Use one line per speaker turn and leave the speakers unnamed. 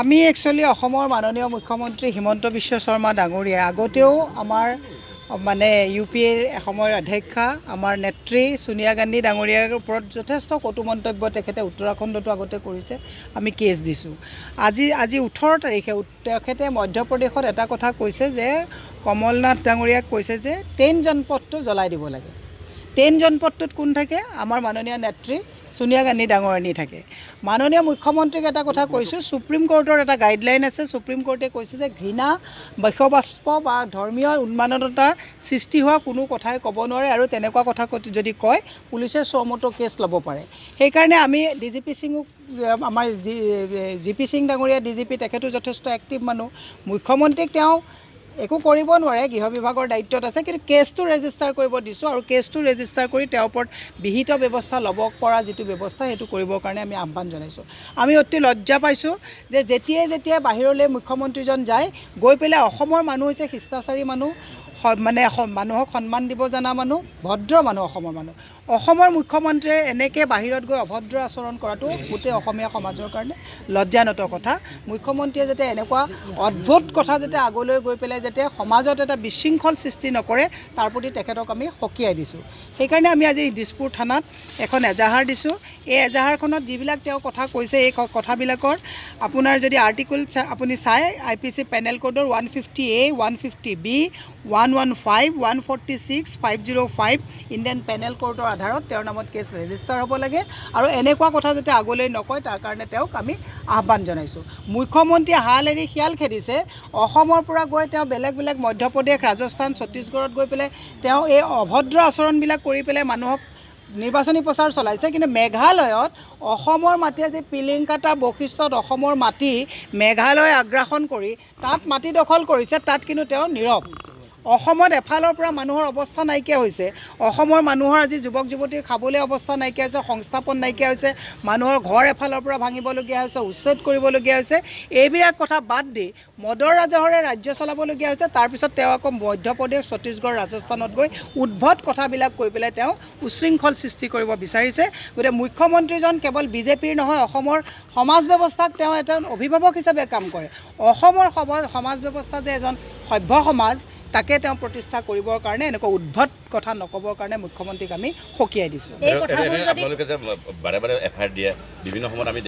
আমি একচুৱেলি অসমৰ মাননীয় মুখ্যমন্ত্ৰী হিমন্ত বিশ্ব শৰ্মা ডাঙৰীয়া আগতেও আমাৰ মানে UPAৰ এসময়ৰ অধ্যক্ষা আমাৰ নেত্ৰী সোনিয়া গান্ধী ডাঙৰীয়াৰ ওপৰত যথেষ্ট কটু মন্তব্য তেখেতে উত্তৰাখণ্ডতো আগতে কৰিছে আমি কেছ দিছোঁ আজি 18 তাৰিখে তেখেতে মধ্যপ্ৰদেশত এটা কথা কৈছে যে কমলনাথ ডাঙৰীয়াক কৈছে যে 10 জনপথটো জ্বলাই দিব লাগে 10 জনপথটোত কোন থাকে আমাৰ মাননীয় নেত্ৰী সোনিয়া গান্ধী ডাঙৰীয়ানী থাকে মাননীয় মুখ্যমন্ত্ৰীক এটা কথা কৈছোঁ সুপ্ৰিম কোৰ্টৰ এটা গাইডলাইন আছে সুপ্ৰিম কোৰ্টে কৈছে যে ঘৃণা বৈষবাস্প বা ধৰ্মীয় উন্মাদনতাৰ সৃষ্টি হোৱা কোনো কথাই ক'ব নোৱাৰে আৰু তেনেকুৱা কথা যদি কয় পুলিচে চমুটো কেছ ল'ব পাৰে সেইকাৰণে আমি DGP সিঙক আমাৰ GP সিং ডাঙৰীয়া DGP তেখেতো যথেষ্ট এক্টিভ মানুহ মুখ্যমন্ত্ৰীক তেওঁ একো কৰিব নোৱাৰে গৃহ বিভাগৰ দায়িত্বত আছে কিন্তু কেছটো ৰেজিষ্টাৰ কৰিব দিছোঁ আৰু কেছটো ৰেজিষ্টাৰ কৰি তেওঁৰ ওপৰত বিহিত ব্যৱস্থা ল'ব পৰা যিটো ব্যৱস্থা সেইটো কৰিবৰ কাৰণে আমি আহ্বান জনাইছোঁ আমি অতি লজ্জা পাইছোঁ যে যেতিয়াই বাহিৰলৈ মুখ্যমন্ত্ৰীজন যায় গৈ পেলাই অসমৰ মানুহ হৈছে শিষ্টাচাৰী মানুহ মানে মানুহক সন্মান দিব জনা মানুহ ভদ্ৰ মানুহ অসমৰ মুখ্যমন্ত্ৰীয়ে এনেকৈ বাহিৰত গৈ অভদ্ৰ আচৰণ কৰাটো গোটেই অসমীয়া সমাজৰ কাৰণে লজ্জানত কথা মুখ্যমন্ত্ৰীয়ে যাতে এনেকুৱা অদ্ভুত কথা যাতে আগলৈ গৈ পেলাই যাতে সমাজত এটা বিশৃংখল সৃষ্টি নকৰে তাৰ প্ৰতি তেখেতক আমি সকীয়াই দিছোঁ সেইকাৰণে আমি আজি দিছপুৰ থানাত এখন এজাহাৰ দিছোঁ এই এজাহাৰখনত যিবিলাক তেওঁ কথা কৈছে এই কথাবিলাকৰ আপোনাৰ যদি আৰ্টিকল আপুনি চাই IPC পেনেল কোডৰ 150A 150B 115 146 505 ইণ্ডিয়ান পেনেল কোৰ্টৰ আধাৰত তেওঁৰ নামত কেছ ৰেজিষ্টাৰ হ'ব লাগে আৰু এনেকুৱা কথা যাতে আগলৈ নকয় তাৰ কাৰণে তেওঁক আমি আহ্বান জনাইছোঁ মুখ্যমন্ত্ৰীয়ে হাল এৰি শিয়াল খেদিছে অসমৰ পৰা গৈ তেওঁ বেলেগ মধ্যপ্ৰদেশ ৰাজস্থান ছত্তীশগড়ত গৈ পেলাই তেওঁ এই অভদ্ৰ আচৰণবিলাক কৰি পেলাই মানুহক নিৰ্বাচনী প্ৰচাৰ চলাইছে কিন্তু মেঘালয়ত অসমৰ মাটিয়ে যে পিলিংকাটা বৈশিষ্ট্যত অসমৰ মাটি মেঘালয় আগ্ৰাসন কৰি তাত মাটি দখল কৰিছে তাত কিন্তু তেওঁ নীৰৱ অসমত এফালৰ পৰা মানুহৰ অৱস্থা নাইকিয়া হৈছে অসমৰ মানুহৰ আজি যুৱক যুৱতীৰ খাবলৈ অৱস্থা নাইকিয়া হৈছে সংস্থাপন নাইকিয়া হৈছে মানুহৰ ঘৰ এফালৰ পৰা ভাঙিবলগীয়া হৈছে উচ্ছেদ কৰিবলগীয়া হৈছে এইবিলাক কথা বাদ দি মদৰ ৰাজহৰে ৰাজ্য চলাবলগীয়া হৈছে তাৰপিছত তেওঁ আকৌ মধ্যপ্ৰদেশ ছত্তীশগড় ৰাজস্থানত গৈ উদ্ভট কথাবিলাক কৈ পেলাই তেওঁ উশৃংখল সৃষ্টি কৰিব বিচাৰিছে গতিকে মুখ্যমন্ত্ৰীজন কেৱল বিজেপিৰ নহয় অসমৰ সমাজ ব্যৱস্থাক তেওঁ এটা অভিভাৱক হিচাপে কাম কৰে অসমৰ সমাজ ব্যৱস্থা যে এজন সভ্য সমাজ তাকে তেওঁ প্ৰতিষ্ঠা কৰিবৰ কাৰণে এনেকুৱা উদ্ভট কথা নকবৰ কাৰণে মুখ্যমন্ত্ৰীক আমি সকীয়াই দিছোঁ
এই কথাবোৰ যদি আপোনালোকে যে বাৰে FIR দিয়ে বিভিন্ন সময়ত আমি